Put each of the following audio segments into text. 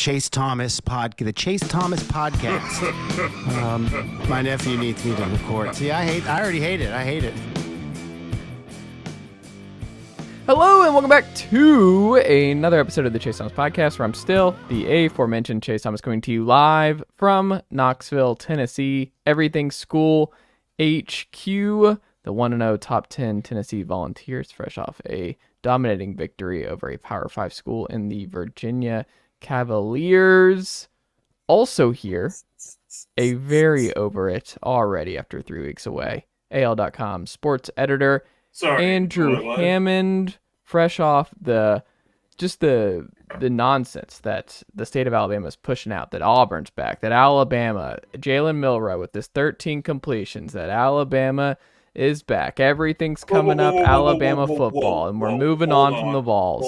Chase Thomas podcast. My nephew needs me to record. See, I already hate it. I hate it. Hello and welcome back to another episode of the Chase Thomas podcast, where I'm still the aforementioned Chase Thomas, coming to you live from Knoxville, Tennessee. Everything School HQ, the 1-0 top 10 Tennessee Volunteers, fresh off a dominating victory over a Power 5 school in the Virginia Cavaliers. Also here, a very over it already after 3 weeks away, AL.com sports editor, Andrew Hammond, fresh off the nonsense that the state of Alabama is pushing out, that Auburn's back, that Alabama, Jalen Milroe with this 13 completions, that Alabama is back. Everything's coming up Alabama football, and we're moving on from the Vols.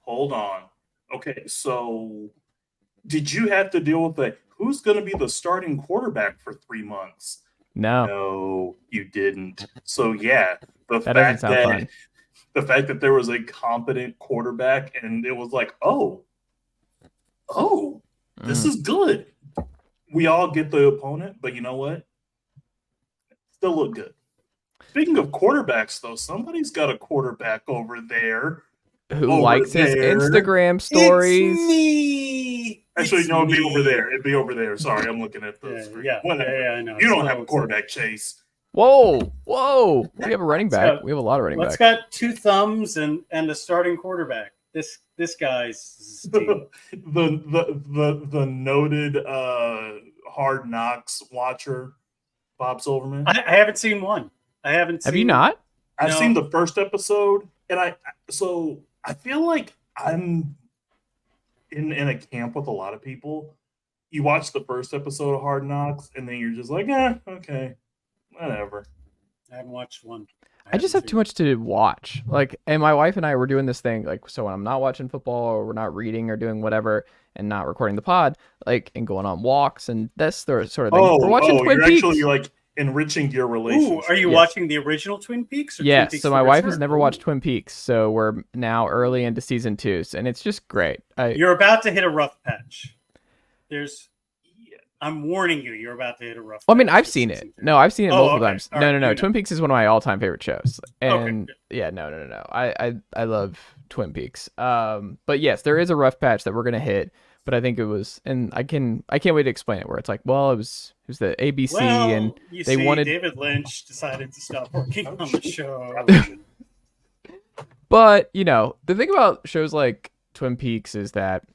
Hold on. Okay, so did you have to deal with who's going to be the starting quarterback for 3 months? No, you didn't. So yeah, the fact that there was a competent quarterback and it was like, this is good. We all get the opponent, but you know what? Still look good. Speaking of quarterbacks, though, somebody's got a quarterback over there. Who likes his Instagram stories? It's me. Actually, no, it'd be over there. It'd be over there. Sorry, I'm looking at the screen. Yeah, I know. You don't have a quarterback, Chase. Whoa. We have a running back. We have a lot of running backs. Let's got 2 thumbs and a starting quarterback. This guy's team. the noted Hard Knocks watcher, Bob Silverman. I haven't seen one. Have you not? I've seen the first episode, and I feel like I'm in a camp with a lot of people. You watch the first episode of Hard Knocks, and then you're just like, okay, whatever. I haven't watched one. I just have too much to watch. And my wife and I were doing this thing, so when I'm not watching football or we're not reading or doing whatever and not recording the pod, and going on walks, and that's the sort of thing. We're watching Twin Peaks. Actually enriching your relationship. Are you watching the original Twin Peaks? Or yes. Twin Peaks so my wife has never watched Twin Peaks, so we're now early into season 2, and it's just great. You're about to hit a rough patch. I'm warning you. You're about to hit a rough. Well, I mean, I've seen it. No, I've seen it multiple times. All No. right, Twin Peaks is one of my all-time favorite shows. And okay. yeah, no. I love Twin Peaks. But yes, there is a rough patch that we're gonna hit. But I think it was, and I can't wait to explain it. Where it's like, well, it was the ABC, and David Lynch decided to stop working on the show. But the thing about shows like Twin Peaks is that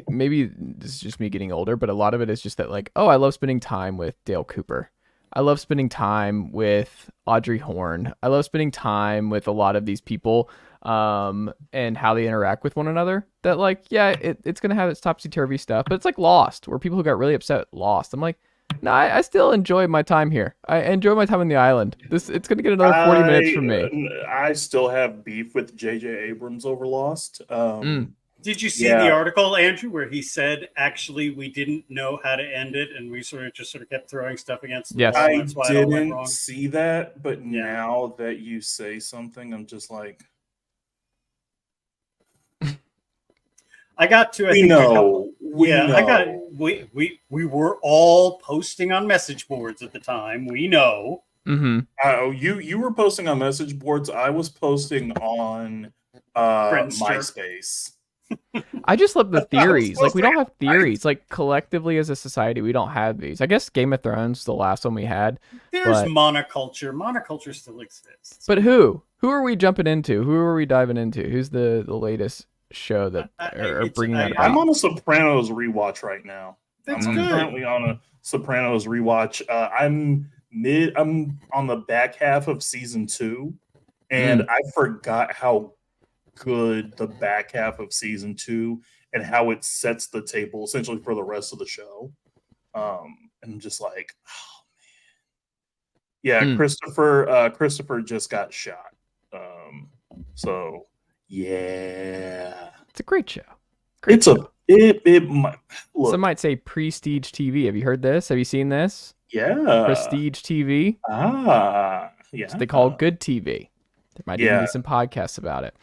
maybe this is just me getting older, but a lot of it is just that I love spending time with Dale Cooper. I love spending time with Audrey Horne. I love spending time with a lot of these people, and how they interact with one another. That it's going to have its topsy-turvy stuff, but it's like Lost, where people who got really upset lost. I'm like, no, I still enjoy my time here. I enjoy my time on the island. It's going to get another 40 minutes from me. I still have beef with J.J. Abrams over Lost. Did you see the article, Andrew, where he said, actually, we didn't know how to end it, and we sort of kept throwing stuff against the wall? That's why I didn't see that, but now that you say something, I'm just like... I got to. We were all posting on message boards at the time. We know. Mm-hmm. You were posting on message boards. I was posting on MySpace. I just love the theories. We don't have theories. Collectively as a society, we don't have these. I guess Game of Thrones is the last one we had. There's monoculture. Monoculture still exists. But who are we jumping into? Who are we diving into? Who's the latest show that are bringing that about? I'm on a Sopranos rewatch right now. That's I'm good. currently on a Sopranos rewatch. I'm on the back half of season 2, and I forgot how good the back half of season 2 and how it sets the table essentially for the rest of the show. And I'm just like, oh man. Yeah, Christopher just got shot. So yeah, it's a great show. Some might say Prestige TV. Have you heard this? Have you seen this? Yeah, Prestige TV. Yeah. So they call it good TV. There might even be some podcasts about it.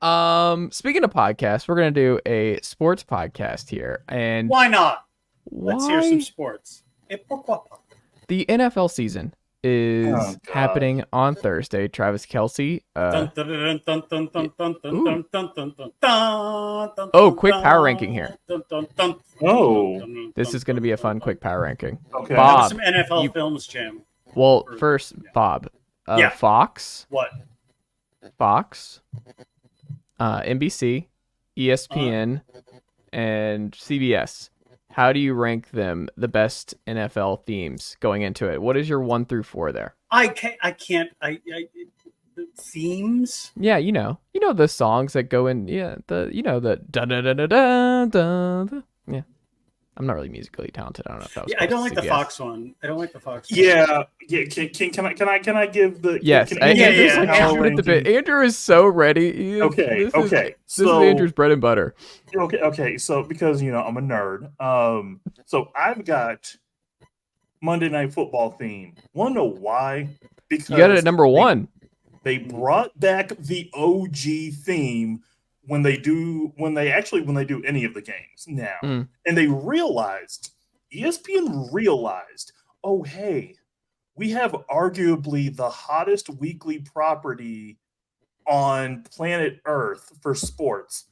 Speaking of podcasts, we're gonna do a sports podcast here, and Why not? why Let's hear some sports. the NFL season is Oh, God. happening on Thursday. Travis Kelce. Oh, quick power ranking here. Oh. This is gonna be a fun quick power ranking. Okay. That was Bob. some NFL you- Films Jam. Well, first, Bob. Yeah. Fox, What? NBC, ESPN, and CBS. How do you rank them the best NFL themes going into it? What is your 1 through 4 there? I can't. The themes. Yeah, you know the songs that go in. Yeah, the da da da da da da. Yeah, I'm not really musically talented. I don't know if that was. Yeah, I don't like the CBS. Fox one. I don't like the Fox one. Yeah. Can I give the Yes, Can, Andrew's yeah, like yeah. chewing at the bit. Andrew is so ready. He is- Okay, this is- okay. This is Andrew's bread and butter. Okay. So because I'm a nerd, so I've got Monday Night Football theme. Want to know why? Because You got it at number 1. They brought back the OG theme when they do any of the games now, Mm. and ESPN realized, oh hey, we have arguably the hottest weekly property on planet Earth for sports.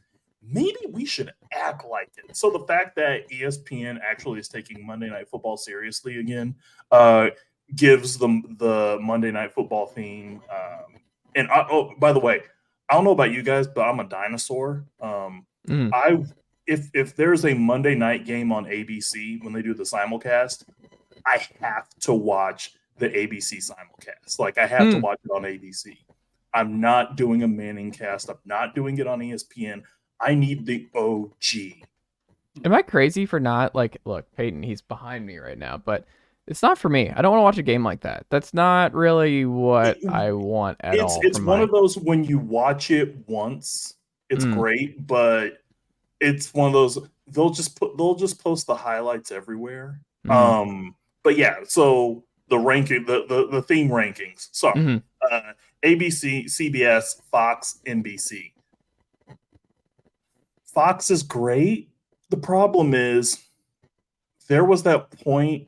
Maybe we should act like it. So the fact that ESPN actually is taking Monday Night Football seriously again gives them the Monday Night Football theme. By the way, I don't know about you guys, but I'm a dinosaur. If there's a Monday night game on ABC when they do the simulcast, I have to watch the ABC simulcast. Like I have to watch it on ABC. I'm not doing a Manning cast. I'm not doing it on ESPN. I need the OG. Am I crazy for not look, Peyton, he's behind me right now, but it's not for me. I don't want to watch a game like that. That's not really what I want at all. It's one of those when you watch it once, it's great, but it's one of those they'll just post the highlights everywhere. But yeah, so the ranking, the theme rankings. So ABC, CBS, Fox, NBC. Fox is great. The problem is there was that point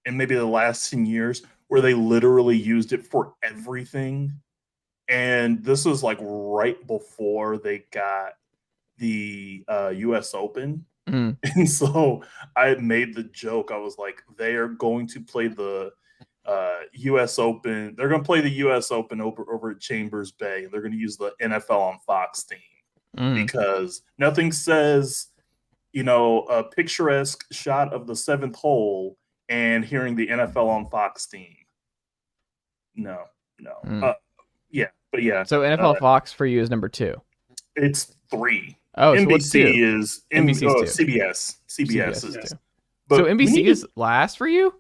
in maybe the last 10 years where they literally used it for everything. And this was like right before they got the US Open. And so I made the joke. I was like, they are going to play the US Open. They're going to play the US Open over at Chambers Bay. They're going to use the NFL on Fox theme because nothing says, a picturesque shot of the 7th hole and hearing the NFL on Fox theme. No. Yeah. So NFL Fox for you is number 2. It's 3. Oh, so NBC what's 2? is CBS. CBS is 2. So NBC is last for you?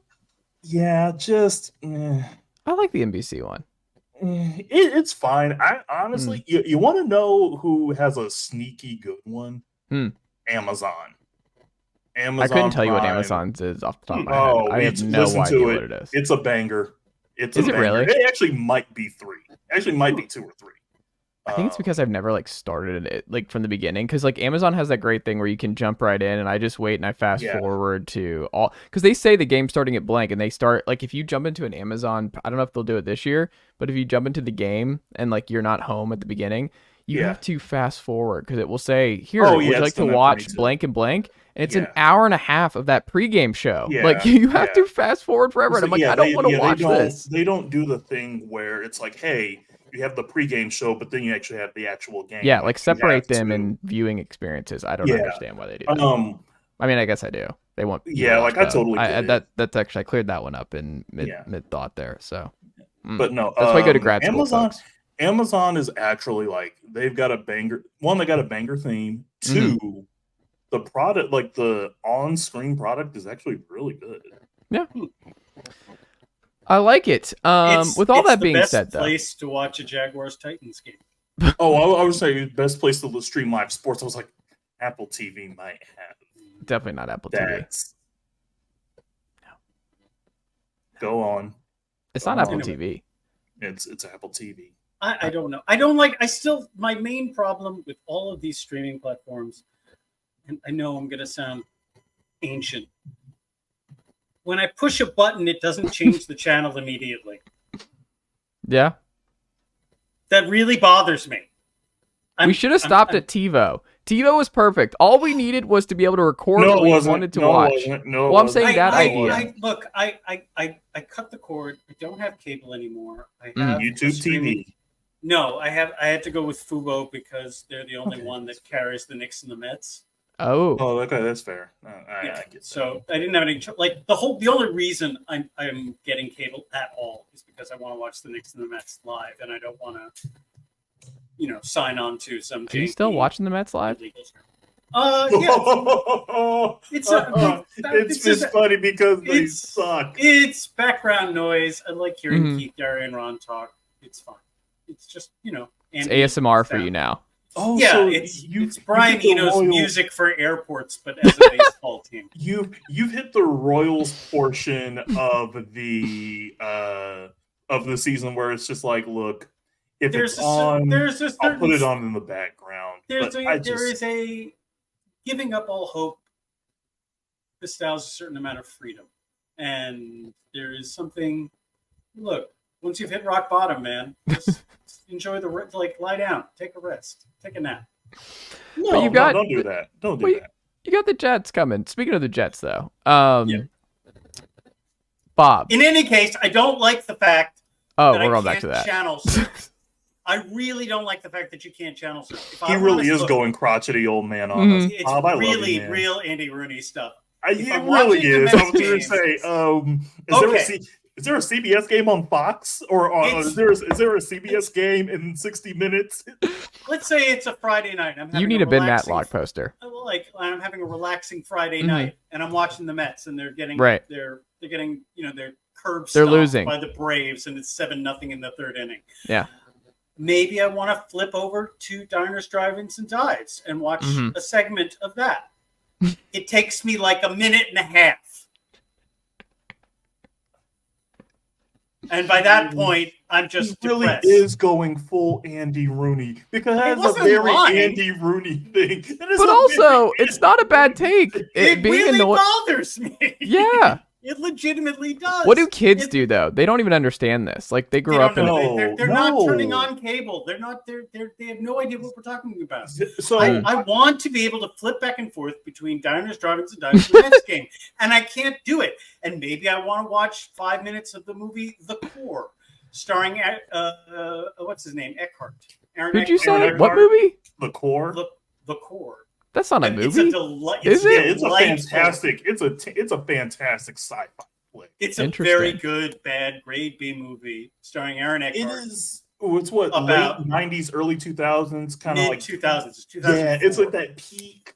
Yeah, just I like the NBC one. It's fine. I honestly, you want to know who has a sneaky good one? Amazon. I couldn't tell you what Amazon's is off the top of my head. I have no idea what it is. It's a banger. Is it really? It actually might be 3. Actually, might be 2 or 3. I think it's because I've never started it from the beginning, because Amazon has that great thing where you can jump right in, and I just wait and I fast forward to all, because they say the game's starting at blank, and they start if you jump into an Amazon, I don't know if they'll do it this year, but if you jump into the game and you're not home at the beginning, you have to fast forward because it will say here, would you like to watch blank and blank, and it's an hour and a half of that pregame show. You have to fast forward forever, and I'm I don't want to watch this. They don't do the thing where it's hey, you have the pregame show, but then you actually have the actual game. Yeah, separate them in viewing experiences. I don't understand why they do that. I mean, I guess I do. They want. Yeah, I totally get it. That's actually, I cleared that one up in mid thought there. So, but no, that's why I go to grad school. Amazon is actually they've got a banger. One, they got a banger theme. 2, the product, the on-screen product, is actually really good. Yeah. I like it. With all that being said, though, place to watch a Jaguars Titans game. I would say best place to stream live sports. I was like, Apple TV might have. Definitely not Apple TV. No. Go on. It's not Apple TV. It's Apple TV. I don't know. I don't like. My main problem with all of these streaming platforms, and I know I'm going to sound ancient. When I push a button, it doesn't change the channel immediately. Yeah. That really bothers me. We should have stopped at TiVo. TiVo was perfect. All we needed was to be able to record what we wanted to watch. Well, I'm saying that idea. Look, I cut the cord. I don't have cable anymore. I have YouTube TV. No, I had to go with Fubo because they're the only one that carries the Knicks and the Mets. Oh, okay, that's fair. I get that. So I didn't have any the only reason I'm getting cable at all is because I want to watch the Knicks and the Mets live, and I don't want to, sign on to some. Are you still watching the Mets live? Yeah. It's just funny because they suck. It's background noise. I like hearing Keith, Gary, and Ron talk. It's fun. It's just it's ASMR for you now. Oh, yeah, so it's Brian Eno's music for airports, but as a baseball team. You've hit the Royals portion of the season where it's just like, look, if it's on, I'll put it on in the background. There is a giving up all hope espouse a certain amount of freedom, and there is something. Look, once you've hit rock bottom, man, just enjoy lie down, take a rest, take a nap. No, don't do that. Don't do that. You got the Jets coming. Speaking of the Jets, though, Bob. In any case, I don't like the fact. We're going back to that. Channel surf. I really don't like the fact that you can't channel surf. He really is going crotchety old man on us. It's Bob, really real Andy Rooney stuff. It really is. I was going to say, is there a CBS game on Fox, or is there a CBS game in 60 Minutes? Let's say it's a Friday night. You need a Ben Matlock poster. I'm having a relaxing Friday night, and I'm watching the Mets, and they're getting they're getting their curb stomped losing by the Braves, and it's 7-0 in the third inning. Yeah. Maybe I want to flip over to Diners, Drive-Ins, and Dives and watch a segment of that. It takes me like a minute and a half. And by that point, I'm just depressed. Really is going full Andy Rooney because that's a very Andy Rooney thing. But also, it's not a bad take. It really bothers me. Yeah. It legitimately does. What do kids do though? They don't even understand this. Like they grew up in. They're not turning on cable. They're not. They have no idea what we're talking about. So I want to be able to flip back and forth between Diners, Drive-Ins, and Dives the next game, and I can't do it. And maybe I want to watch 5 minutes of the movie The Core, starring what's his name, Eckhart. Who'd you say? What movie? The Core. The Core. That's not a movie. It's a delight. It's a fantastic. It's a fantastic sci-fi flick. It's a very good, bad, grade B movie starring Aaron Eckhart. It is. It's what about late 90s, early 2000s, kind of like 2000s. It's 2004. Yeah, it's like that peak.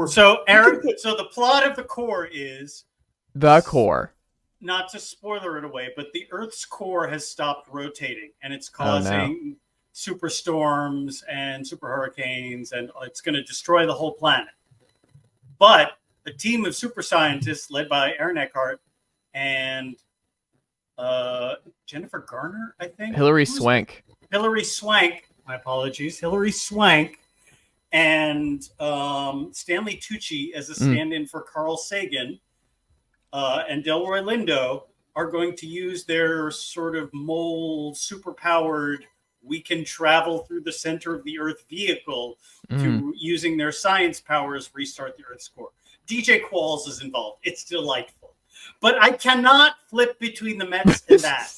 So the plot of The Core is The Core. Not to spoiler it away, but the Earth's core has stopped rotating, and it's causing superstorms and super hurricanes, and it's going to destroy the whole planet. But a team of super scientists led by Aaron Eckhart and Jennifer Garner, I think. Hilary Swank. My apologies. Hilary Swank and Stanley Tucci as a stand-in for Carl Sagan and Delroy Lindo are going to use their sort of mole super-powered we can travel through the center of the Earth vehicle to, using their science powers, restart the Earth's core. DJ Qualls is involved. It's delightful. But I cannot flip between the Mets and that.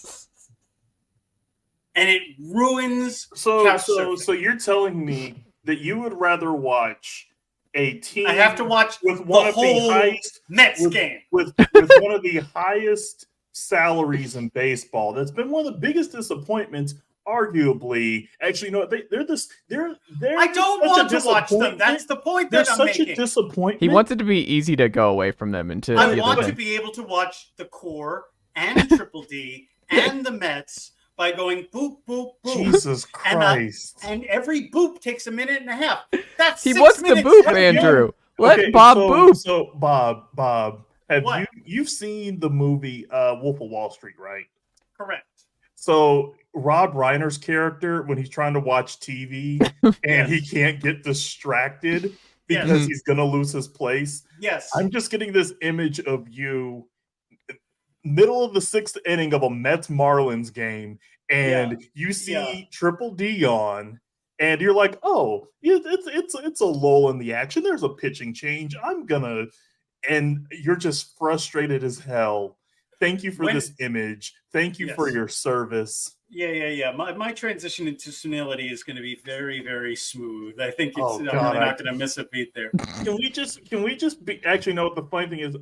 And it ruins So you're telling me that you would rather watch a team I have to watch with one of the highest Mets game. With one of the highest salaries in baseball. That's been one of the biggest disappointments. Arguably, actually, no, they're. I don't want to watch them. That's the point that I'm making. They're such a disappointment. He wants it to be easy to go away from them and to. I want to be able to watch the Core and Triple D and the Mets by going boop boop boop. Jesus Christ! And every boop takes a minute and a half. That's he 6 wants minutes. the boop, Andrew. Let Bob boop. So Bob, have you've seen the movie Wolf of Wall Street, right? Correct. So Rob Reiner's character when he's trying to watch TV and he can't get distracted because he's going to lose his place. Yes. I'm just getting this image of you middle of the 6th inning of a Mets Marlins game, and you see Triple D on, and you're like, oh, it's a lull in the action. There's a pitching change. And you're just frustrated as hell. Thank you for this image. Thank you for your service. Yeah. My transition into senility is going to be very, very smooth. I think I'm really not going to miss a beat there. Can we just be, actually, no, the funny thing is,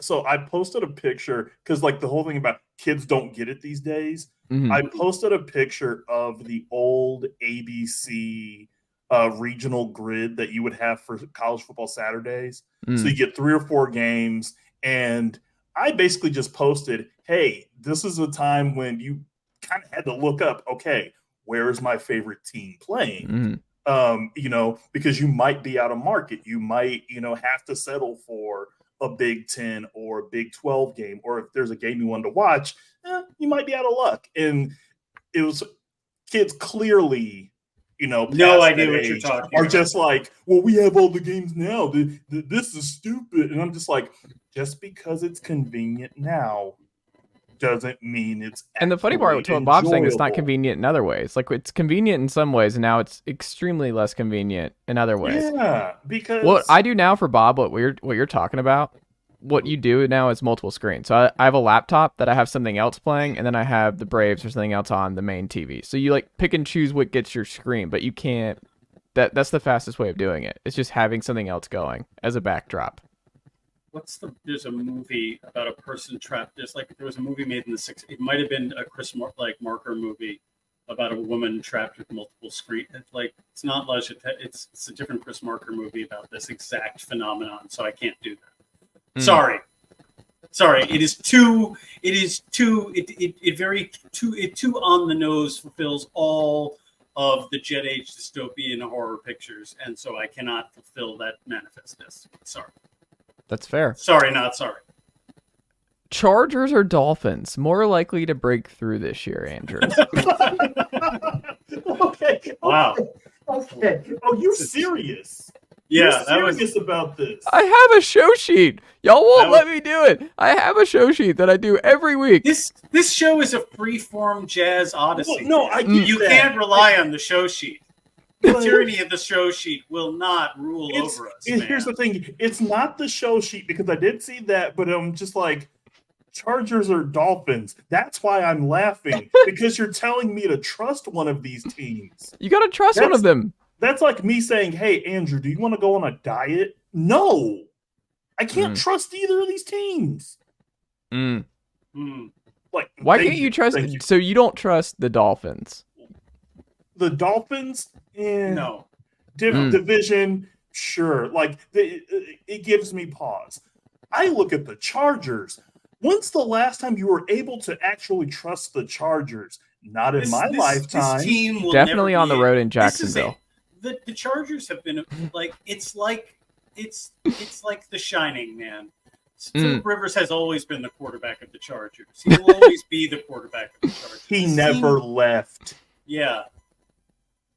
so I posted a picture because like the whole thing about kids don't get it these days. Mm-hmm. I posted a picture of the old ABC regional grid that you would have for college football Saturdays. So you get 3 or 4 games, and I basically just posted, hey, this is a time when you kind of had to look up, okay, where is my favorite team playing? Because you might be out of market. You might, have to settle for a Big 10 or a Big 12 game, or if there's a game you wanted to watch, you might be out of luck. And it was kids clearly, no idea what you're talking are about. just like, well, we have all the games now. This is stupid. And I'm just like, just because it's convenient now doesn't mean it's And the funny part to what Bob's saying, it's not enjoyable. convenient in other ways. Like, it's convenient in some ways, and now it's extremely less convenient in other ways. Yeah, because What I do now for Bob, what you're talking about, what you do now is multiple screens. So I have a laptop that I have something else playing, and then I have the Braves or something else on the main TV. So you like pick and choose what gets your screen, but you can't. That's the fastest way of doing it. It's just having something else going as a backdrop. There's a movie about a person trapped. There was a movie made in the 60s. It might have been a Chris Marker movie about a woman trapped with multiple screens. It's not Leisure. It's a different Chris Marker movie about this exact phenomenon. So I can't do that. Sorry. It is too on the nose, fulfills all of the Jet Age dystopian horror pictures, and so I cannot fulfill that manifestness. Sorry. That's fair. Sorry, not sorry. Chargers or Dolphins more likely to break through this year, Andrew? Okay. Wow. Okay. Oh, you're serious? Yeah, You're serious about this. I have a show sheet. Y'all won't let me do it. I have a show sheet that I do every week. This show is a free-form jazz odyssey. Well, no, I get you that. can't rely on the show sheet. The tyranny of the show sheet will not rule over us. Here's the thing. It's not the show sheet, because I did see that, but I'm just like, Chargers or Dolphins. That's why I'm laughing, because you're telling me to trust one of these teams. You got to trust one of them. That's like me saying, hey, Andrew, do you want to go on a diet? No. I can't trust either of these teams. Like, Why can't you trust? So you don't trust the Dolphins? The Dolphins? No. Division, sure. Like, it gives me pause. I look at the Chargers. When's the last time you were able to actually trust the Chargers? Not in my lifetime. This team will Definitely never on the be road in Jacksonville. The Chargers have been it's like The Shining, man. Philip Rivers has always been the quarterback of the Chargers. He will always be the quarterback of the Chargers. He never left. Yeah.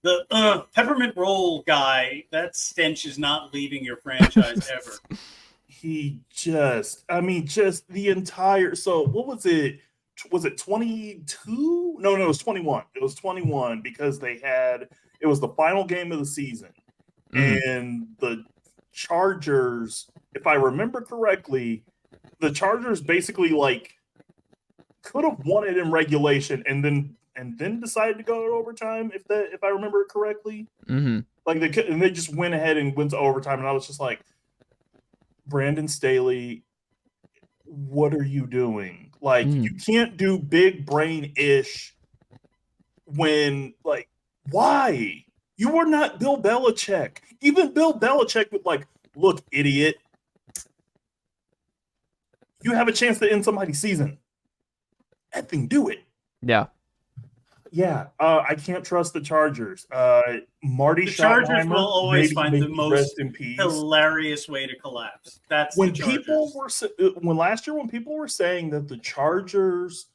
The peppermint roll guy, that stench is not leaving your franchise ever. Just the entire. So what was it? Was it 22? No, it was 21. It was 21 because it was the final game of the season. And the Chargers, if I remember correctly, the Chargers basically could have won it in regulation and then decided to go to overtime, if I remember it correctly. They just went ahead and went to overtime, and I was just like, Brandon Staley, what are you doing? You can't do big brain-ish when, why? You are not Bill Belichick. Even Bill Belichick would look, idiot, you have a chance to end somebody's season. That thing, do it. Yeah. Yeah, I can't trust the Chargers. Marty The Chargers Schottenheimer, will always maybe find the rest most in peace. hilarious way to collapse. That's When the Chargers. last year when people were saying that the Chargers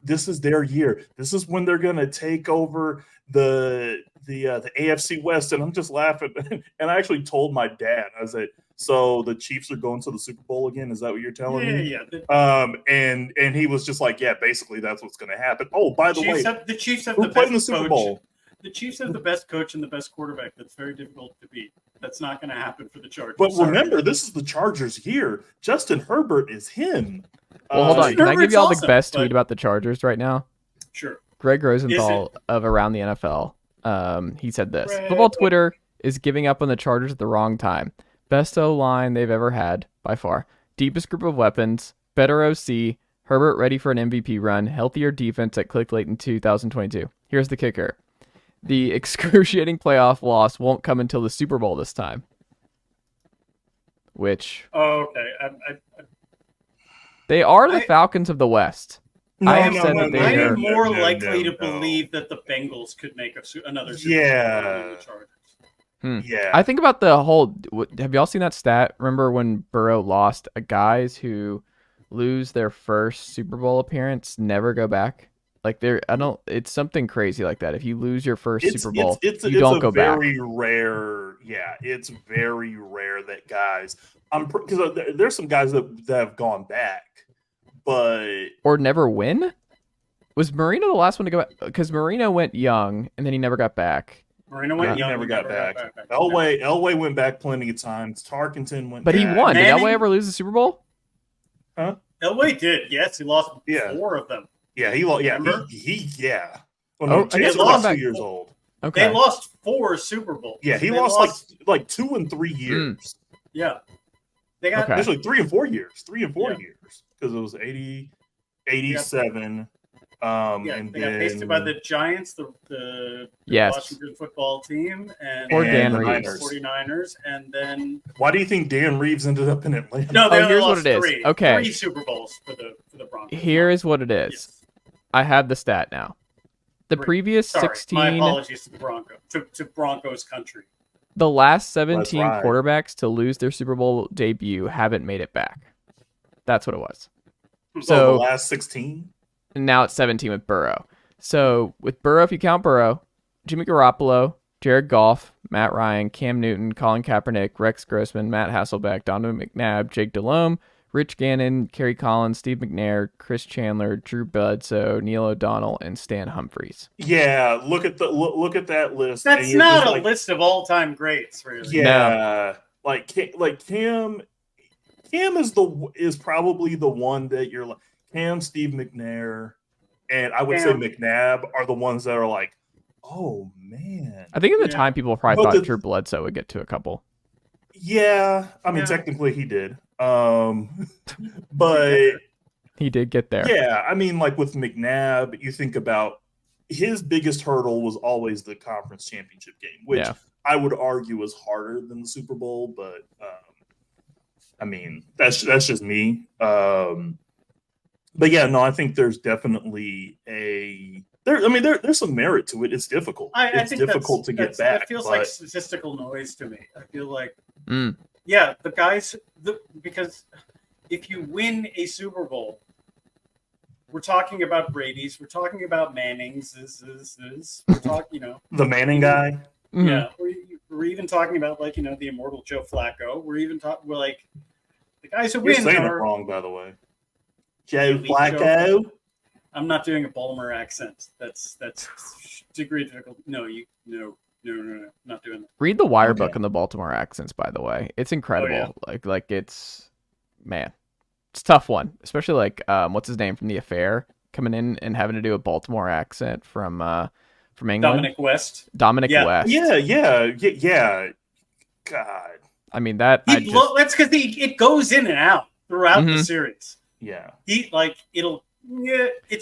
this is their year. This is when they're gonna take over the AFC West, and I'm just laughing. And I actually told my dad, I said, "So the Chiefs are going to the Super Bowl again? Is that what you're telling me?" Yeah. And he was just like, "Yeah, basically that's what's going to happen." Oh, by the way, the Chiefs have who the played in the best Super coach. Bowl? The Chiefs have the best coach and the best quarterback. That's very difficult to beat. That's not going to happen for the Chargers. But remember, this is the Chargers' year. Justin Herbert is him. Well, hold on. Can I give you all the Herbert's best awesome, tweet about the Chargers right now? Sure. Greg Rosenthal of Around the NFL. He said this: Football Twitter is giving up on the Chargers at the wrong time. Best O-line they've ever had, by far. Deepest group of weapons. Better OC. Herbert ready for an MVP run. Healthier defense that clicked late in 2022. Here's the kicker. The excruciating playoff loss won't come until the Super Bowl this time. Which... Oh, okay. They are the Falcons of the West. I have said that they I are... am more likely to believe that the Bengals could make another Super Bowl than the Chargers. Yeah. I think about the whole... Have y'all seen that stat? Remember when Burrow lost? Guys who lose their first Super Bowl appearance never go back. Like it's something crazy like that. If you lose your first Super Bowl, you don't go back. It's very rare. Yeah, it's very rare that guys. Because there's some guys that have gone back, but or never win. Was Marino the last one to go back? Because Marino went young and then he never got back. Marino went young, never got back. Elway went back plenty of times. Tarkenton went, but back. He won. Did Elway ever lose the Super Bowl? Huh? Elway did. Yes, he lost 4 of them. Yeah, he lost. Yeah, yeah. Well, no, he lost 2 years old. Okay, they lost 4 Super Bowls. Yeah, he lost like 2 and 3 years. Yeah, they got actually 3 and 4 years. 3 and 4 years because it was 80, 87. And they got pasted by the Giants, the Washington football team, and Dan the Reeves. 49ers, and then why do you think Dan Reeves ended up in Atlanta? No, here's what it is. 3. Okay, 3 Super Bowls for the Broncos. Here is what it is. Yes. I have the stat now. The previous 16. My apologies to the Broncos, to Broncos country. The last 17 quarterbacks to lose their Super Bowl debut haven't made it back. That's what it was. So the last 16. And now it's 17 with Burrow. So with Burrow, if you count Burrow, Jimmy Garoppolo, Jared Goff, Matt Ryan, Cam Newton, Colin Kaepernick, Rex Grossman, Matt Hasselbeck, Donovan McNabb, Jake Delhomme, Rich Gannon, Kerry Collins, Steve McNair, Chris Chandler, Drew Bledsoe, Neil O'Donnell, and Stan Humphries. Yeah, look at that list. That's not a list of all-time greats, really. Yeah, no. like Cam is probably the one that you're like. Cam, Steve McNair, and I would say McNabb are the ones that are like, oh man. I think at the time people probably thought Drew Bledsoe would get to a couple. Yeah, I mean technically he did, but he did get there. Yeah, I mean like with McNabb, you think about his biggest hurdle was always the conference championship game, which I would argue is harder than the Super Bowl, but I mean that's just me. But yeah, no, I think there's definitely there's some merit to it. It's difficult. It's difficult to get back. That feels like statistical noise to me. I feel like, the guys, because if you win a Super Bowl, we're talking about Brady's, we're talking about Manning's, we're talking, the Manning guy. Yeah, we're even talking about the immortal Joe Flacco. We're like the guys who win. You're saying it wrong, by the way. Joe Flacco. I'm not doing a Baltimore accent. That's degree difficult. No, not doing that. Read the Wire book on the Baltimore accents, by the way. It's incredible. Oh, yeah. Like it's a tough one, especially what's his name from The Affair coming in and having to do a Baltimore accent from England. Dominic West. West. Yeah. God. I mean that's because it goes in and out throughout the series. Yeah. It's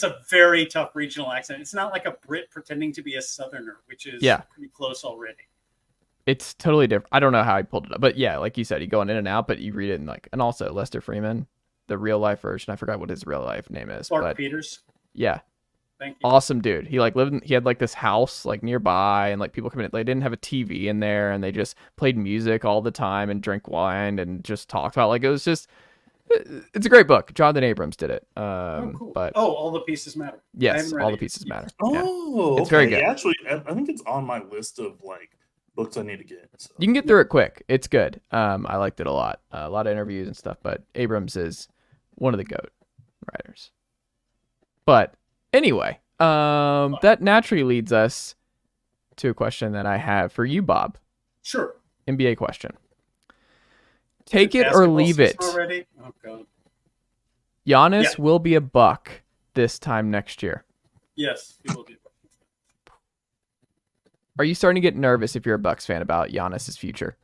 a very tough regional accent. It's not like a Brit pretending to be a Southerner, which is pretty close already. It's totally different. I don't know how he pulled it up, but like you said, you going in and out, but you read it and also Lester Freeman, the real life version. I forgot what his real life name is. Clark Peters. Yeah. Thank you. Awesome dude. He he had this house nearby and people coming in. They didn't have a TV in there and they just played music all the time and drank wine and just talked about it was just It's a great book. Jonathan Abrams did it. Cool. But All the pieces matter. I yes, haven't read all it the pieces yet. matter. Oh, It's very good. Yeah, actually, I think it's on my list of like books I need to get. So. You can get through it quick. It's good. I liked it a lot. A lot of interviews and stuff. But Abrams is one of the GOAT writers. But anyway, that naturally leads us to a question that I have for you, Bob. Sure. NBA question. Take it or leave it. Already? Oh, God. Giannis will be a Buck this time next year. Yes, he will be. Are you starting to get nervous if you're a Bucks fan about Giannis's future?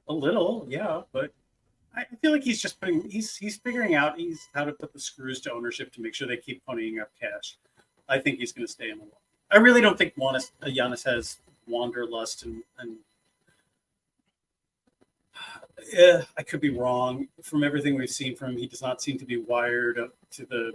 A little, yeah, but I feel like he's just he's figuring out how to put the screws to ownership to make sure they keep ponying up cash. I think he's going to stay in the wall. I really don't think Giannis has wanderlust and yeah, I could be wrong. From everything we've seen from him, he does not seem to be wired up to the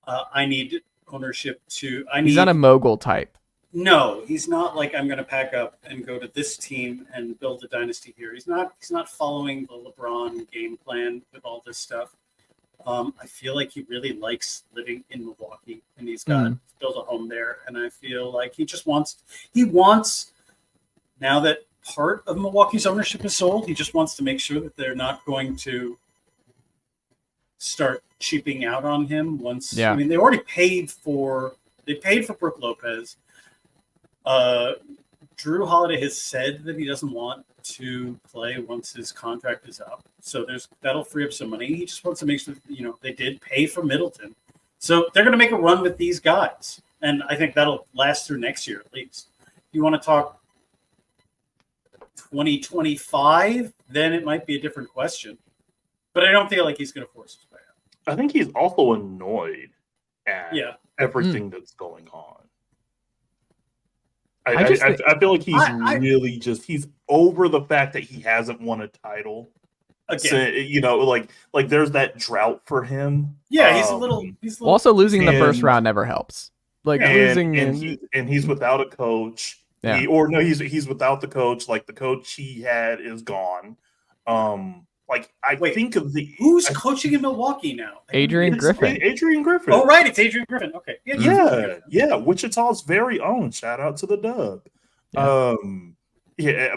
I need ownership to He's not a mogul type. No, he's not like I'm going to pack up and go to this team and build a dynasty here. He's not following the LeBron game plan with all this stuff. I feel like he really likes living in Milwaukee and he's got built a home there. And I feel like he wants now that part of Milwaukee's ownership is sold, he just wants to make sure that they're not going to start cheaping out on him once. Yeah. I mean, they already paid for Brook Lopez. Drew Holiday has said that he doesn't want to play once his contract is up. So that'll free up some money. He just wants to make sure that, they did pay for Middleton. So they're going to make a run with these guys. And I think that'll last through next year at least. If you want to talk 2025, then it might be a different question. But I don't feel like he's going to force his way out. I think he's also annoyed at everything that's going on. I feel like he's he's over the fact that he hasn't won a title. Again. So, like there's that drought for him. Yeah, he's a little. Also, losing in the first round never helps. Like losing, and he's without a coach. Yeah. He's without the coach. Like the coach he had is gone. Think of who's coaching in Milwaukee now? Adrian Griffin. Adrian Griffin. Oh, right, it's Adrian Griffin. Okay. Yeah. Wichita's very own. Shout out to the Dub.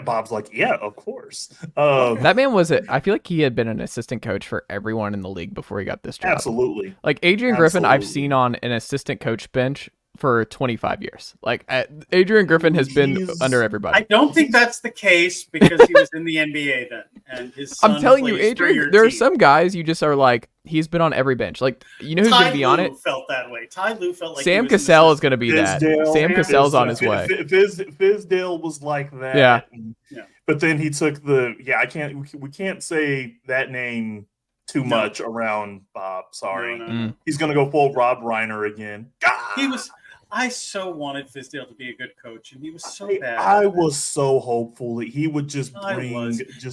Bob's like, yeah, of course. That man I feel like he had been an assistant coach for everyone in the league before he got this job. Absolutely. Like Adrian Griffin, I've seen on an assistant coach bench for 25 years. Like Adrian Griffin has been under everybody. I don't think that's the case because he was in the NBA then, and his son I'm telling you, Adrian, there are team. some guys you just are like, he's been on every bench. Like, you know who's going to be on it? Felt that way. Ty Lue felt like Sam Cassell is going to be that. Sam Cassell's on his way. Fizdale was like that. Yeah. But then he took we can't say that name too much around Bob. Sorry. No. He's going to go full Rob Reiner again. I so wanted Fizdale to be a good coach, and he was so bad. I was so hopeful that he would just bring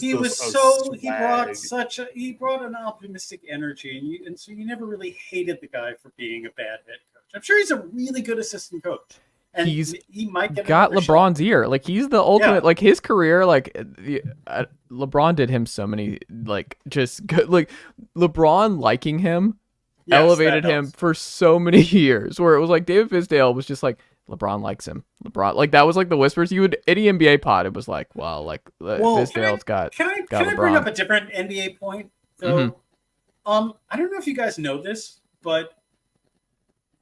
he brought an optimistic energy, and so you never really hated the guy for being a bad head coach. I'm sure he's a really good assistant coach. And he might get got LeBron's ear. Like he's the ultimate. Like his career. Like LeBron did him so many. Like just good. Like LeBron liking him elevated him for so many years. Where it was like David Fizdale was just like LeBron likes him. LeBron like that was like the whispers. You would any NBA pod. It was like Fizdale's got. Can I bring up a different NBA point though? I don't know if you guys know this, but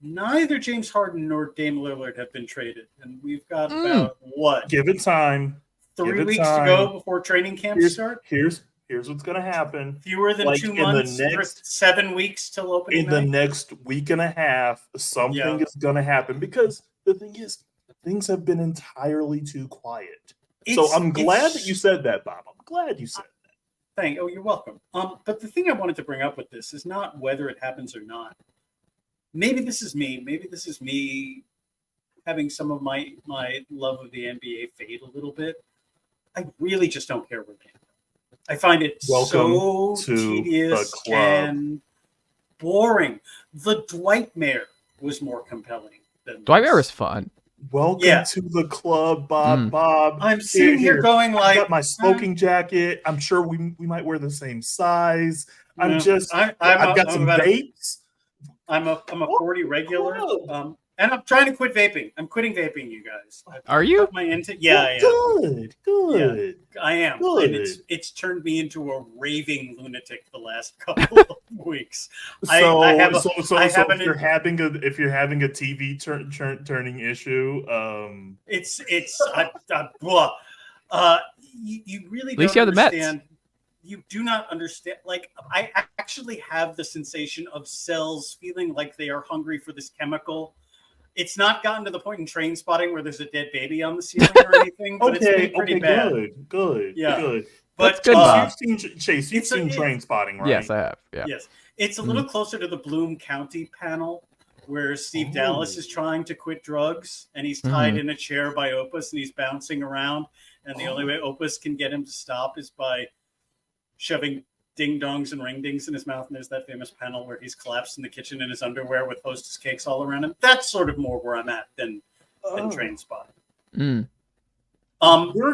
neither James Harden nor Dame Lillard have been traded, and we've got about what? Give it time. 3 weeks to go before training camps start. Here's what's going to happen. Fewer than 2 months, 7 weeks till opening night. The next week and a half, something is going to happen because the thing is, things have been entirely too quiet. So I'm glad that you said that, Bob. I'm glad you said that. You're welcome. But the thing I wanted to bring up with this is not whether it happens or not. Maybe this is me. Maybe this is me having some of my love of the NBA fade a little bit. I really just don't care where they end. I find it so tedious and boring. The Dwightmare was more compelling than Dwightmare was fun. welcome to the club, Bob. Bob, I'm sitting here going I like, got my smoking jacket. I'm sure we might wear the same size. I've got some vapes. I'm a 40 regular. And I'm trying to quit vaping. I'm quitting vaping, you guys. Are you? My yeah, Good. Yeah, I am. Good. And it's turned me into a raving lunatic the last couple of weeks. If you're having a TV turning issue, you really at least don't you have the understand. Mets. You do not understand. Like, I actually have the sensation of cells feeling like they are hungry for this chemical. It's not gotten to the point in Train Spotting where there's a dead baby on the ceiling or anything, but it's been pretty bad. Good. But good. You've seen Train Spotting, right? Yes, I have. Yeah. Yes, it's a little closer to the Bloom County panel where Steve Dallas is trying to quit drugs, and he's tied in a chair by Opus, and he's bouncing around, and the only way Opus can get him to stop is by shoving ding-dongs and ring-dings in his mouth, and there's that famous panel where he's collapsed in the kitchen in his underwear with Hostess cakes all around him. That's sort of more where I'm at than Train Spotting. We're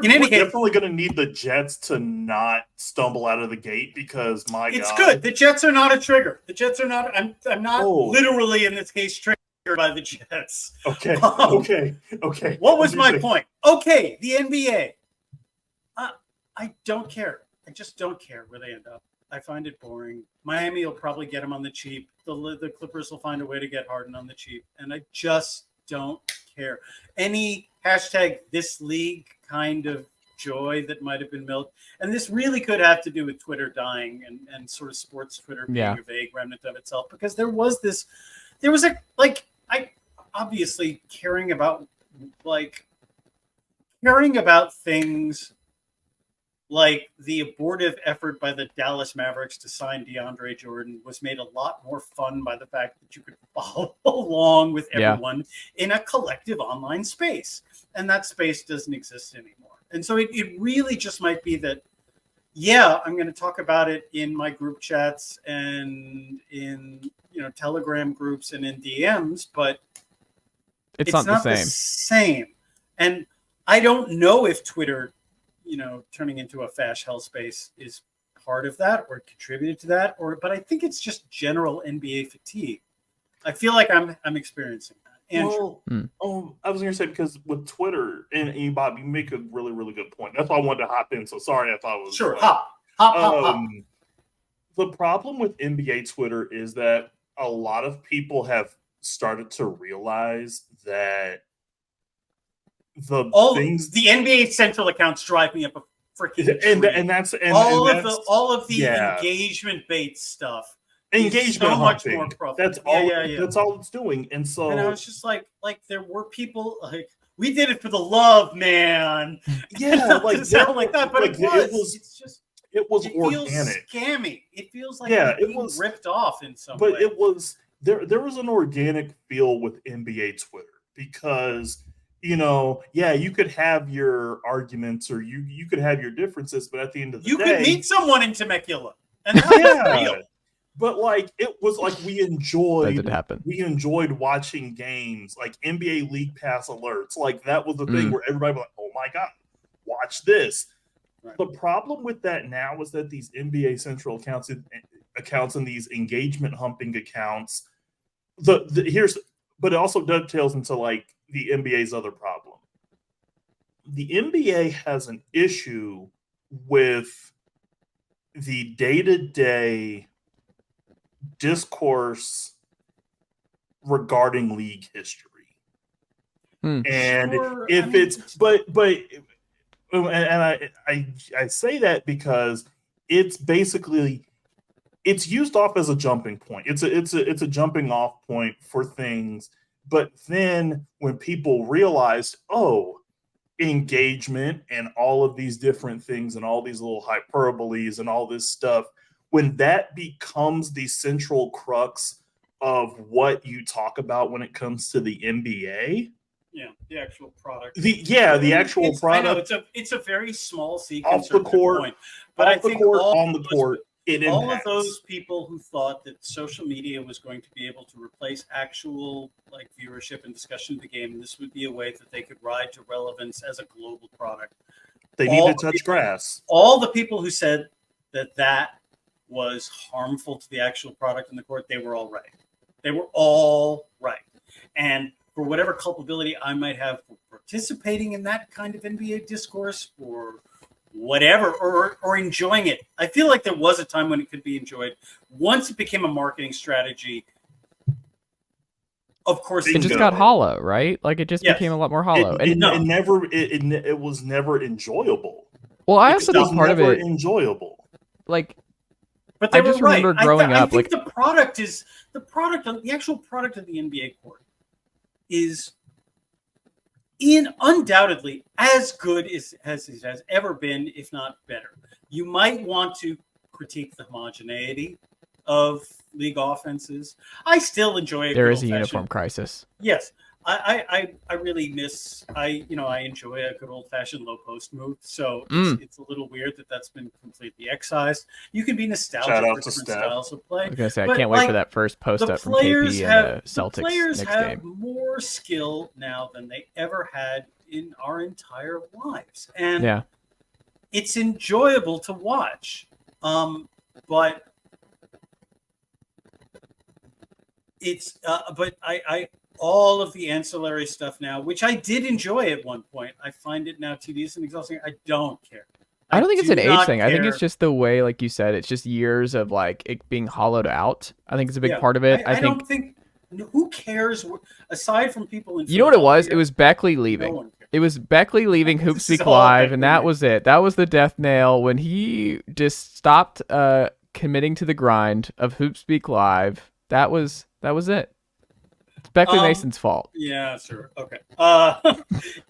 definitely going to need the Jets to not stumble out of the gate because, it's good. The Jets are not a trigger. The Jets are not. I'm not literally in this case triggered by the Jets. Okay. What was my point? Okay, the NBA. I don't care. I just don't care where they end up. I find it boring. Miami will probably get him on the cheap. The Clippers will find a way to get Harden on the cheap. And I just don't care. Any hashtag this league kind of joy that might have been milked. And this really could have to do with Twitter dying and sort of sports Twitter being a vague remnant of itself. Because there was I obviously caring about things like the abortive effort by the Dallas Mavericks to sign DeAndre Jordan was made a lot more fun by the fact that you could follow along with everyone in a collective online space. And that space doesn't exist anymore. And so it really just might be that, I'm going to talk about it in my group chats and in, Telegram groups and in DMs, but it's not the same. And I don't know if Twitter, turning into a fash hell space is part of that or contributed to that, but I think it's just general NBA fatigue. I feel like I'm experiencing that. Andrew. I was going to say, because with Twitter and Bob, you make a really, really good point. That's why I wanted to hop in. So sorry if I was hop. The problem with NBA Twitter is that a lot of people have started to realize that the NBA Central accounts drive me up a freaking all of the engagement bait stuff. Engagement so much more profit. That's all. That's all it's doing. And so, and I was just like there were people like we did it for the love, man. Yeah, like sound like that, but it was organic. Feels scammy. It feels like it was ripped off in some way. But it was there was an organic feel with NBA Twitter because. You could have your arguments or you could have your differences, but at the end of the day, you could meet someone in Temecula, and that was real. But it was like we enjoyed. That did happen. We enjoyed watching games, like NBA League Pass alerts. Like that was the thing where everybody was like, "Oh my god, watch this!" Right. The problem with that now is that these NBA Central accounts and these engagement humping accounts, but it also dovetails into like the NBA's other problem. The NBA has an issue with the day-to-day discourse regarding league history. And I say that because it's basically it's used off as a jumping point. It's a jumping off point for things. But then when people realized, engagement and all of these different things and all these little hyperboles and all this stuff, when that becomes the central crux of what you talk about when it comes to the NBA. Yeah, the actual product. The actual product. I know it's a very small sequence off the court, point, but I think on the court. all of those people who thought that social media was going to be able to replace actual like viewership and discussion of the game, and this would be a way that they could ride to relevance as a global product. They need to touch grass. All the people who said that was harmful to the actual product in the court, they were all right. They were all right. And for whatever culpability I might have for participating in that kind of NBA discourse or whatever, or enjoying it, I feel like there was a time when it could be enjoyed. Once it became a marketing strategy, of course, it just got hollow, right? Like it just became a lot more hollow. It was never enjoyable. Well, I also think part of it enjoyable. Like, but they I just were remember right. growing I up. think the actual product of the NBA court is undoubtedly as good as it has ever been, if not better. You might want to critique the homogeneity of league offenses. I still enjoy there is a uniform crisis. Yes. I really miss I enjoy a good old fashioned low post move. So it's a little weird that that's been completely excised. You can be nostalgic for different styles of play. I was gonna say I can't wait for that first post up from KP and the Celtics. The players next have game. more skill now than they ever had in our entire lives, and it's enjoyable to watch. But it's but I all of the ancillary stuff now, which I did enjoy at one point, I find it now tedious and exhausting. I don't care. I don't think it's an age thing. Care. I think it's just the way, like you said, it's just years of like it being hollowed out. I think it's a big part of it. I don't think who cares aside from people in you know what it was? It was Beckley leaving. It was Beckley leaving Hoop Speak Live, and that was it. That was the death nail when he just stopped committing to the grind of Hoop Speak Live. That was it. It's Beckley Mason's fault. Yeah, sure. Okay.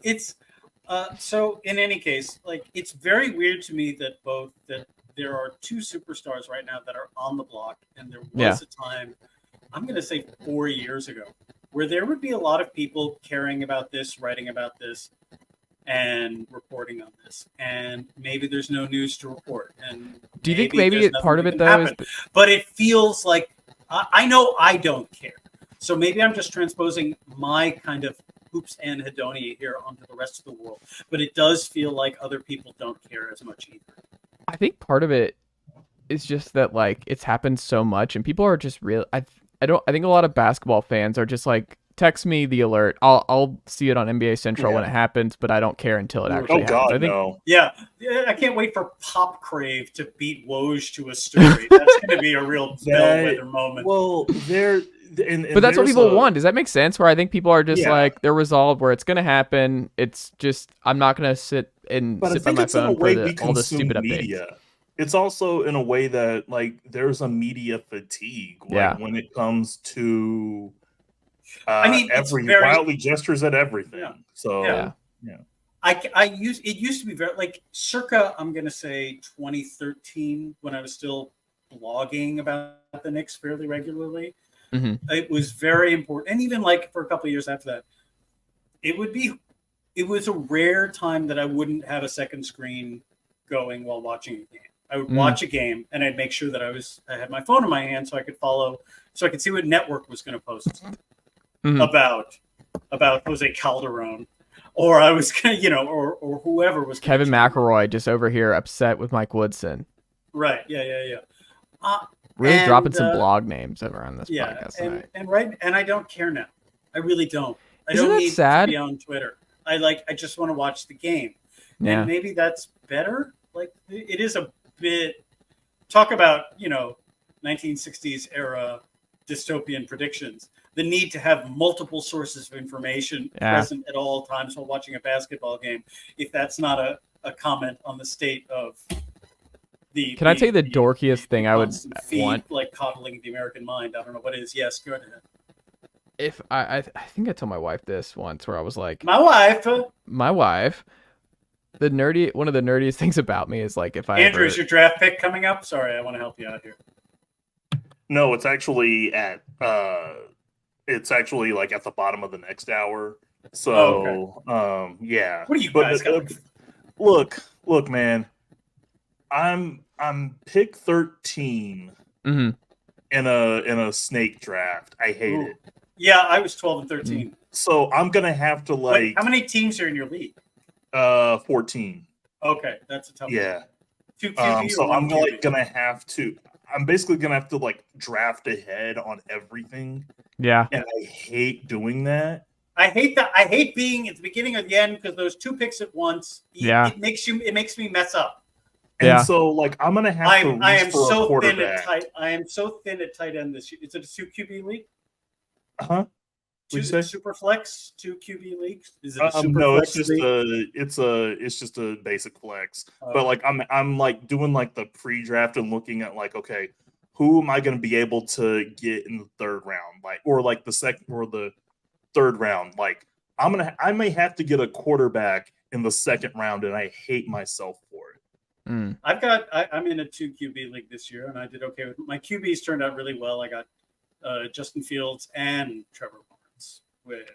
It's so in any case, like it's very weird to me that there are two superstars right now that are on the block, and there was a time, I'm going to say 4 years ago, where there would be a lot of people caring about this, writing about this, and reporting on this. And maybe there's no news to report. And do you think maybe part of it though is? But it feels like I know I don't care. So maybe I'm just transposing my kind of hoops and hedonia here onto the rest of the world. But it does feel like other people don't care as much either. I think part of it is just that like it's happened so much, and people are just real. I think a lot of basketball fans are just like, text me the alert. I'll see it on NBA Central when it happens, but I don't care until it actually happens. God, I think, no. Yeah, I can't wait for Pop Crave to beat Woj to a story. That's going to be a real bellwether moment. Well, but that's what people want. Does that make sense? Where I think people are just like, they're resolved where it's going to happen. It's just, I'm not going to sit by my phone for all the stupid media. updates. It's also in a way that like there's a media fatigue when it comes to wildly gestures at everything. Yeah. So it used to be very like circa, I'm going to say 2013, when I was still blogging about the Knicks fairly regularly. Mm-hmm. It was very important. And even like for a couple of years after that, it was a rare time that I wouldn't have a second screen going while watching a game. I would watch a game and I'd make sure that I had my phone in my hand so I could so I could see what network was going to post about Jose Calderon, or I was going to, or whoever was Kevin McElroy just over here upset with Mike Woodson. Right. Yeah. Really dropping some blog names over on this podcast tonight. And I don't care now. I really don't. Isn't don't that need sad? to be on Twitter. I just want to watch the game. Yeah. And maybe that's better. Like it is a bit, talk about, 1960s era dystopian predictions. The need to have multiple sources of information present at all times while watching a basketball game. If that's not a comment on the state of Can I tell you the dorkiest thing I would want? Like coddling the American mind. I don't know what it is. Yes, go ahead. If I think I told my wife this once, where I was like, my wife. One of the nerdiest things about me is like, if I Andrew, is your draft pick coming up? Sorry, I want to help you out here. No, it's actually like at the bottom of the next hour. So, yeah. What do you guys got? Look, man. I'm pick 13 Mm-hmm. in a snake draft. I hate it. Yeah, I was 12 and 13. So I'm gonna have to like. Wait, how many teams are in your league? 14. Okay, that's a tough one. Yeah. 2 QB So or 1 I'm QB? like gonna have to. I'm basically gonna have to like draft ahead on everything, Yeah. and I hate doing that. I hate that. I hate being at the beginning or the end because those 2 picks at once. Yeah. It makes me mess up. And Yeah. so like I'm gonna have to I reach am for a so thin quarterback. at tight. I am so thin at tight end this year. Is it a 2 QB league? Huh? Two What'd you say? super flex, 2 QB leagues. Is it a super No, flex it's just league? it's just a basic flex. But like I'm like doing like the pre-draft and looking at like, okay, who am I going to be able to get in the third round, like, or like the second or the third round? Like I may have to get a quarterback in the second round, and I hate myself for it. Mm. I'm in a 2 QB league this year, and I did okay with my QBs. Turned out really well. I got Justin Fields and Trevor Lawrence.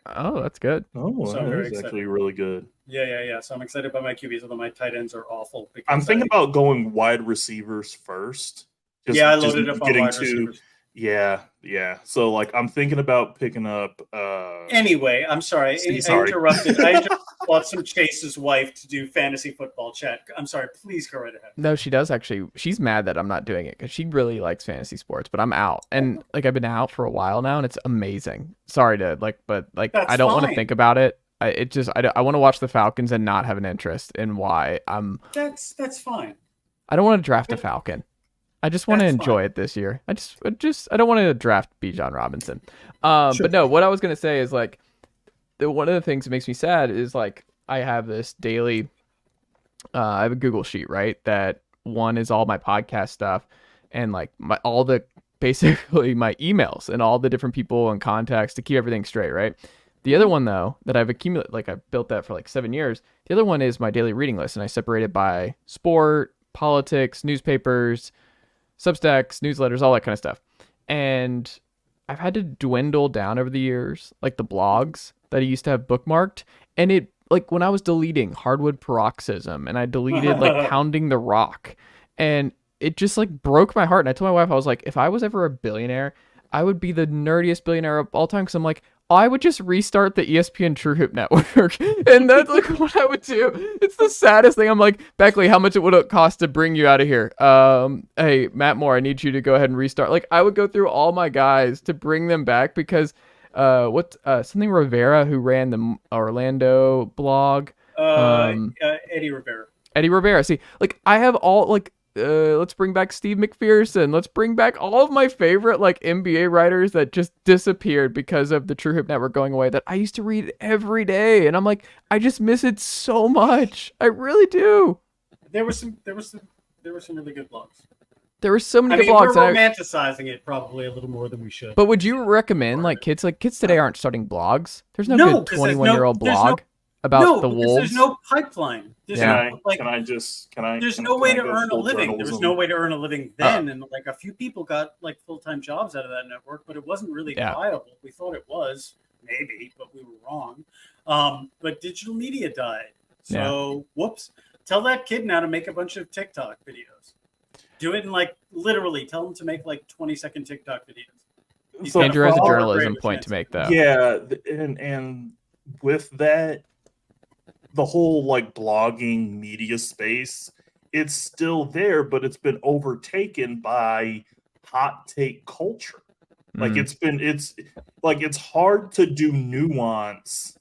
Oh, that's good. Oh, So I'm very that's excited. actually really good. Yeah. So I'm excited about my QBs, although my tight ends are awful. Because I'm thinking about going wide receivers first. I loaded up on wide receivers. Yeah. So like I'm thinking about picking up. Anyway, I'm sorry. I interrupted. I bought some Chase's wife to do fantasy football chat. I'm sorry. Please go right ahead. No, she does actually. She's mad that I'm not doing it because she really likes fantasy sports, but I'm out. And like I've been out for a while now, and it's amazing. Sorry to but That's I don't want to fine. think about it. I want to watch the Falcons and not have an interest in why I'm. That's fine. I don't want to draft a Falcon. I just want to That's enjoy fine. it this year. I don't want to draft Bijan Robinson. But no, what I was gonna say is like, one of the things that makes me sad is like I have this daily. I have a Google sheet, right? That one is all my podcast stuff, and like basically my emails and all the different people and contacts to keep everything straight, right? The other one though that I've accumulated, like I've built that for like 7 years. The other one is my daily reading list, and I separate it by sport, politics, newspapers, Substacks, newsletters, all that kind of stuff. And I've had to dwindle down over the years, like the blogs that I used to have bookmarked. And it, like when I was deleting Hardwood Paroxysm and I deleted like Pounding the Rock, and it just like broke my heart. And I told my wife, I was like, if I was ever a billionaire, I would be the nerdiest billionaire of all time. Cause I'm like, I would just restart the ESPN True Hoop Network. And that's like what I would do. It's the saddest thing. I'm like, Beckley, how much it would it cost to bring you out of here? Hey, Matt Moore, I need you to go ahead and restart. Like I would go through all my guys to bring them back because something Rivera, who ran the Orlando blog. Eddie Rivera. Eddie Rivera. See, like I have all like let's bring back Steve McPherson. Let's bring back all of my favorite like NBA writers that just disappeared because of the True Hoop Network going away that I used to read every day. And I'm like, I just miss it so much. I really do. There were some really good blogs. There were so many good We're blogs. romanticizing it probably a little more than we should. But would you recommend kids today aren't starting blogs? There's no good 'cause blog about the because Wolves. There's no pipeline. There's Yeah. There's no way to earn a living. There was no way to earn a living then, and like a few people got like full-time jobs out of that network, but it wasn't really viable. We thought it was, maybe, but we were wrong. But digital media died. So whoops. Tell that kid now to make a bunch of TikTok videos. Do it in like literally tell them to make like 20-second TikTok videos. So Andrew has a for all- journalism point to make though. Yeah, and with that, the whole like blogging media space, it's still there, but it's been overtaken by hot take culture. Like it's hard to do nuance.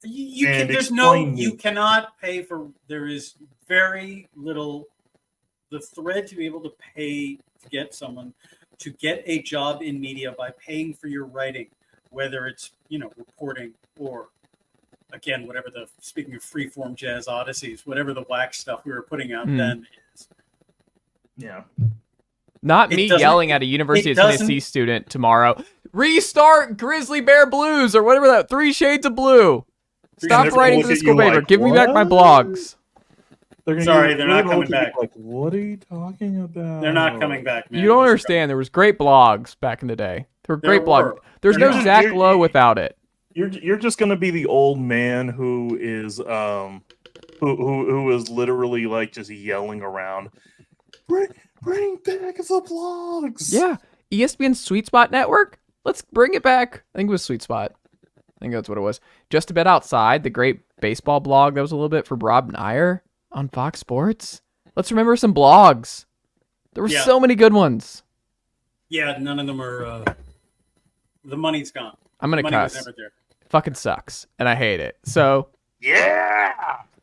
You cannot pay for. There is very little. The thread to be able to pay to get someone to get a job in media by paying for your writing, whether it's reporting or again whatever speaking of freeform jazz odysseys, whatever the whack stuff we were putting out then is. Yeah. Not me yelling at a University of Tennessee student tomorrow. Restart Grizzly Bear Blues or whatever that 3 Shades of Blue. Stop writing for the school paper. Give me back my blogs. Sorry, they're not coming back. Like, what are you talking about? They're not coming back, man. You don't understand. There was great blogs back in the day. There were great blogs. There's no Zach Lowe without it. You're just gonna be the old man who is who was literally like just yelling around, bring back the blogs. Yeah, ESPN Sweet Spot Network. Let's bring it back. I think it was Sweet Spot. I think that's what it was. Just a Bit Outside, the great baseball blog that was a little bit for Rob Nyer on Fox Sports. Let's remember some blogs. There were so many good ones. Yeah, none of them are. The money's gone. I'm gonna Money was cuss. never there. Fucking sucks, and I hate it. So Yeah.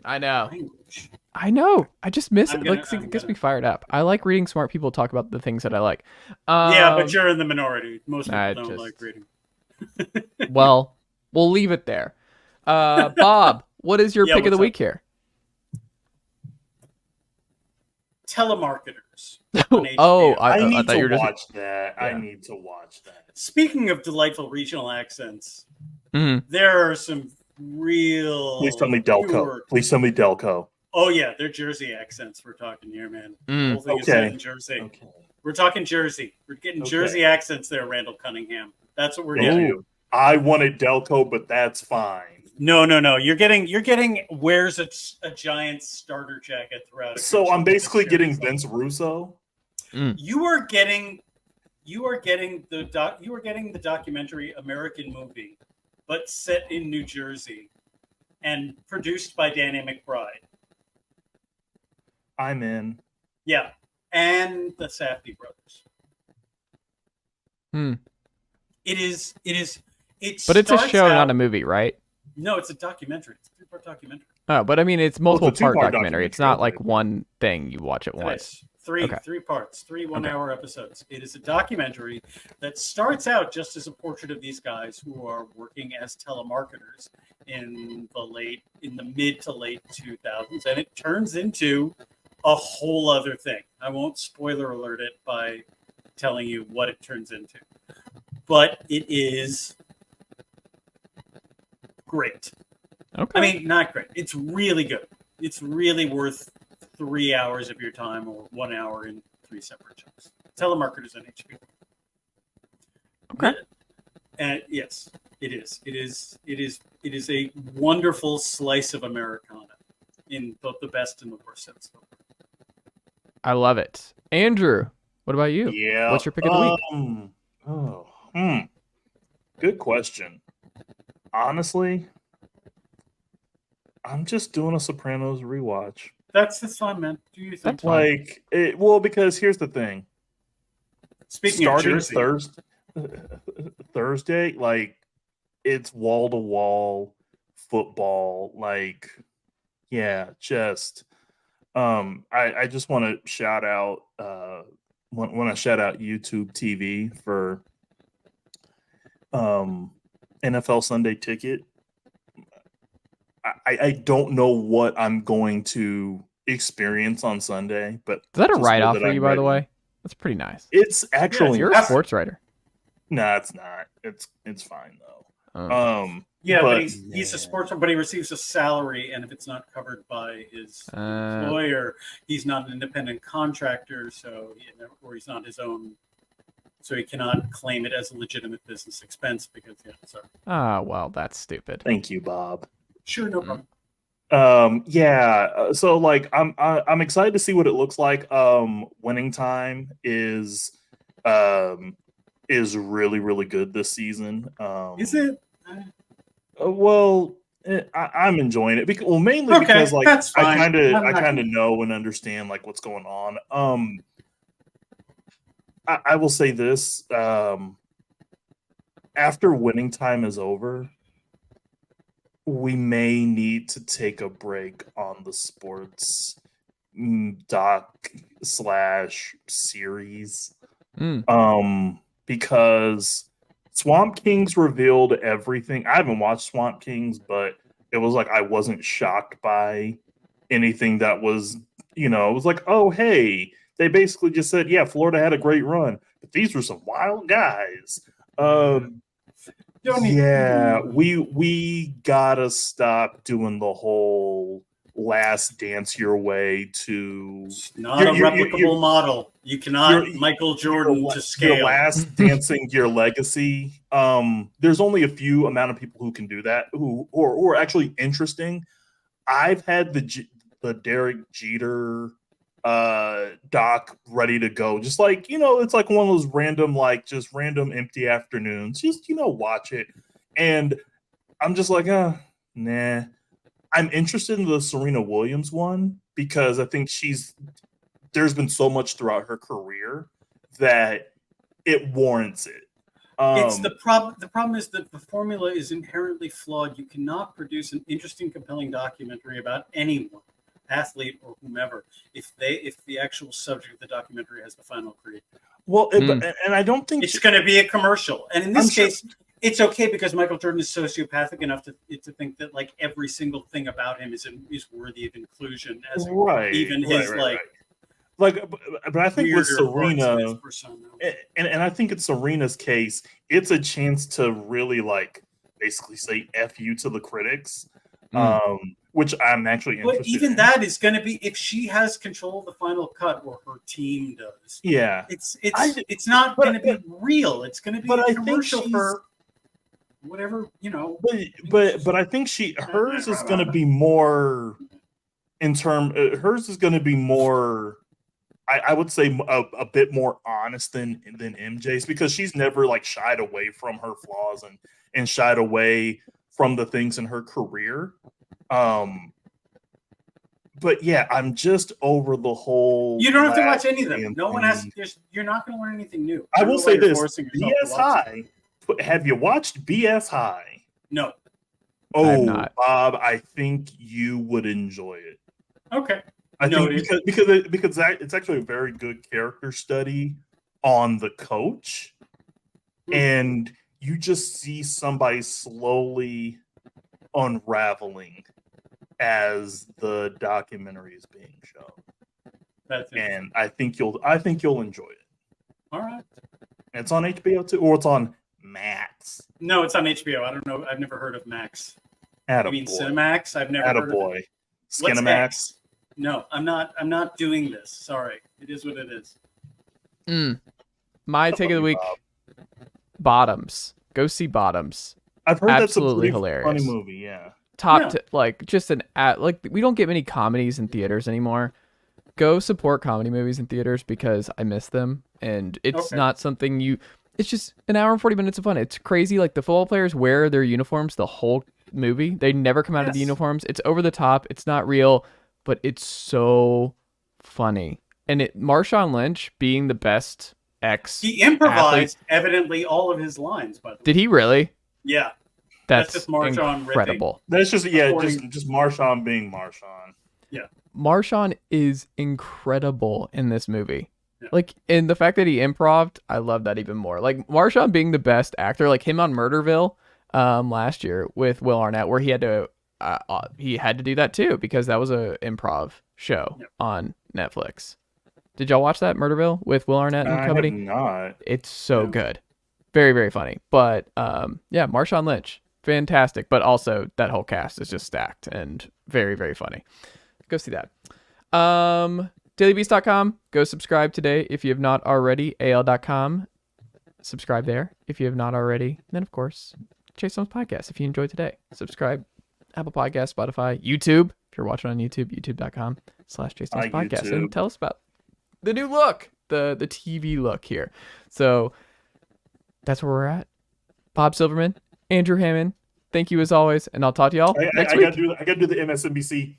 I know. Language. I know. I just miss I'm it. gonna- Like, I'm it gets gonna- me fired up. I like reading smart people talk about the things that I like. Yeah, but you're in the minority. Most people I don't just- like reading. Well, we'll leave it there. Bob, what is your Yeah, pick of the what's week here? Telemarketers. Oh, HBO. I I need thought to you were just. watch that. Yeah. I need to watch that. Speaking of delightful regional accents, Mhm. there are some real. Please tell me Delco. pure- Please tell me Delco. Oh yeah, they're Jersey accents we're talking here, man. The Mm. whole thing is Okay. set in Jersey. Okay. We're talking Jersey. We're getting Okay. Jersey accents there, Randall Cunningham. That's what we're Thank getting. you. I wanted Delco, but that's fine. No. You're getting wears a giant starter jacket throughout. So I'm basically getting Vince. Vince Russo. You are getting the documentary American Movie, but set in New Jersey and produced by Danny McBride. I'm in. Yeah, and the Safdie brothers. Hmm. It is. But it's a starts show, out- not a movie, right? No, it's a documentary. It's a 3-part documentary. Oh, but I mean, it's multiple it's a part two-part documentary. It's documentary, not like okay. one thing you watch at It once. is. Three parts, 3 one-hour episodes. It is a documentary that starts out just as a portrait of these guys who are working as telemarketers in the mid to late 2000s, and it turns into a whole other thing. I won't spoiler alert it by telling you what it turns into, but it is great. Okay. I mean, not great. It's really good. It's really worth 3 hours of your time, or 1 hour in 3 separate chunks. Telemarketers on HBO. Okay. And yes, it is. It is a wonderful slice of Americana in both the best and the worst sense. I love it. Andrew, what about you? Yeah. What's your pick of the week? Good question. Honestly, I'm just doing a Sopranos rewatch. That's fine, man. Do you think? That's fine. Like it. Well, because here's the thing. Speaking of Starting Jersey, Thursday, like it's wall to wall football. Like, yeah, just. I just want to shout out. Want to shout out YouTube TV for. NFL Sunday Ticket. I don't know what I'm going to experience on Sunday, but Is that a just know write-off that for you, I'm by the ready. way? That's pretty nice. It's actually You're a sports writer. no, it's not. It's fine though. Oh. yeah, but but- he's a sportsman, but he receives a salary, and if it's not covered by his Uh, employer, he's not an independent contractor, or he's not his own, so he cannot claim it as a legitimate business expense because sorry. well, that's stupid. Thank you, Bob. Sure, no problem. So like I'm excited to see what it looks like. Winning Time is really, really good this season. Is it? I'm enjoying it because mainly Okay, because like that's fine. I I'm not kind of know and understand like what's going on. I will say this: after Winning Time is over, we may need to take a break on the sports doc / series. Because Swamp Kings revealed everything. I haven't watched Swamp Kings, but it was like I wasn't shocked by anything that was, it was like, oh, hey, they basically just said, yeah, Florida had a great run, but these were some wild guys. Yeah, we gotta stop doing the whole last dance your way to It's not a replicable model. You cannot Michael Jordan to scale. your last dancing your legacy. There's only a few amount of people who can do that, who are actually interesting. I've had the Derek Jeter doc ready to go. Just like, it's like one of those random empty afternoons. Just, watch it. And I'm just like, nah. I'm interested in the Serena Williams one because I think there's been so much throughout her career that it warrants it. It's the problem. The problem is that the formula is inherently flawed. You cannot produce an interesting, compelling documentary about anyone, athlete or whomever, if the actual subject of the documentary has the final creed. Well, and I don't think it's going to be a commercial. And in this case, it's okay because Michael Jordan is sociopathic enough to think that like every single thing about him is worthy of inclusion, as even his but I think with Serena, and I think in Serena's case, it's a chance to really basically say F you to the critics, which I'm actually interested But even that is going to be if she has control of the final cut or her team does. Yeah. It's not going to be real. It's going to be a commercial for whatever, But I think hers is going to be more hers is going to be more, I would say a bit more honest than MJ's, because she's never shied away from her flaws and shied away from the things in her career. But yeah, I'm just over the whole. You don't have to watch any of them. No one has. You're not going to learn anything new. I will say this: BS High. Have you watched BS High? No. Oh, Bob, I think you would enjoy it. Okay. I think because it's actually a very good character study on the coach, and you just see somebody slowly unraveling as the documentary is being shown. And I think you'll enjoy it. All right. And it's on HBO too, or it's on Max. No, it's on HBO. I don't know. I've never heard of Max. You mean Cinemax? I've never heard of it. Skinemax. No, I'm not doing this. Sorry. It is what it is. My take of the week, Bottoms. Go see Bottoms. I've heard Absolutely that's a hilarious. funny movie, yeah. We don't get many comedies in theaters anymore. Go support comedy movies in theaters because I miss them, and it's not something it's just an hour and 40 minutes of fun. It's crazy. Like, the football players wear their uniforms the whole movie. They never come out of the uniforms. It's over the top. It's not real, but it's so funny. And Marshawn Lynch being the best he improvised evidently all of his lines, by the way. Did he really? Yeah. That's just Marshawn incredible. That's just just Marshawn being Marshawn. Yeah. Marshawn is incredible in this movie. Yeah. And the fact that he improv'd, I love that even more. Marshawn being the best actor, him on Murderville last year with Will Arnett, where he had to do that too, because that was a improv show on Netflix. Did y'all watch that, Murderville, with Will Arnett and company? I have not. It's so good. Very, very funny. But Marshawn Lynch, fantastic. But also that whole cast is just stacked and very, very funny. Go see that. DailyBeast.com. Go subscribe today if you have not already. AL.com. Subscribe there if you have not already. And then, of course, Chase Thomas Podcast if you enjoyed today. Subscribe. Apple Podcast, Spotify, YouTube. If you're watching on YouTube, youtube.com/Chase Thomas Podcast. YouTube. And tell us about the new look, the TV look here. So that's where we're at. Bob Silverman, Andrew Hammond, thank you as always, and I'll talk to y'all next week. I gotta do the MSNBC.